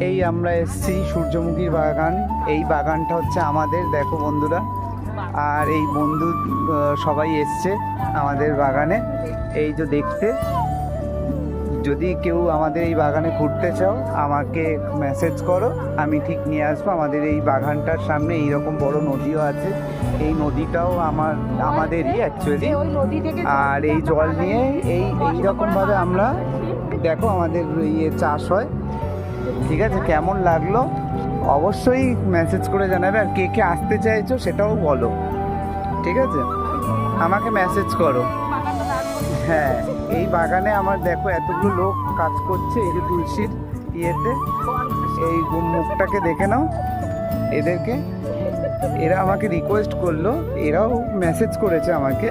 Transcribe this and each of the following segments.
এই আমরা এসেছি সূর্যমুখীর বাগান। এই বাগানটা হচ্ছে আমাদের, দেখো বন্ধুরা। আর এই বন্ধু সবাই এসছে আমাদের বাগানে এই যে দেখতে। যদি কেউ আমাদের এই বাগানে ঘুরতে চাও আমাকে মেসেজ করো, আমি ঠিক নিয়ে আসবো। আমাদের এই বাগানটার সামনে এইরকম বড় নদীও আছে। এই নদীটাও আমাদেরই অ্যাকচুয়ালি। আর এই জল নিয়ে এইরকমভাবে আমরা, দেখো আমাদের চাষ হয়। ঠিক আছে, কেমন লাগলো অবশ্যই মেসেজ করে জানাবে। আর কে কে আসতে চাইছো সেটাও বলো, ঠিক আছে, আমাকে মেসেজ করো। হ্যাঁ, এই বাগানে আমার দেখো এতগুলো লোক কাজ করছে। এই যে তুলসীর ইয়েতে, এই মুখটাকে দেখে নাও এদেরকে। এরা আমাকে রিকোয়েস্ট করলো, এরাও মেসেজ করেছে আমাকে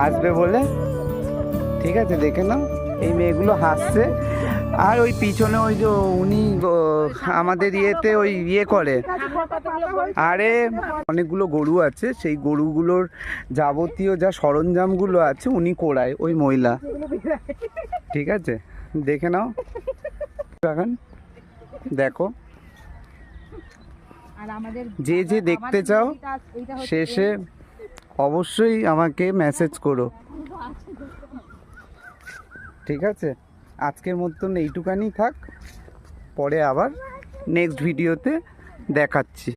আসবে বলে। ঠিক আছে, দেখে নাও এই মেয়েগুলো হাসছে। আর ওই পিছনে ওই যে উনি আমাদের ইয়েতে ওই ইয়ে করে, আরে অনেকগুলো গরু আছে, সেই গরুগুলোর যাবতীয় যা সরঞ্জামগুলো আছে উনি কোড়ায়, ওই মহিলা। ঠিক আছে, দেখে নাও বাগান, দেখো। যে যে দেখতে চাও শেষে অবশ্যই আমাকে মেসেজ করো, ঠিক আছে। আজকের মতন এইটুকানি থাক, পরে আবার নেক্সট ভিডিওতে দেখাচ্ছি।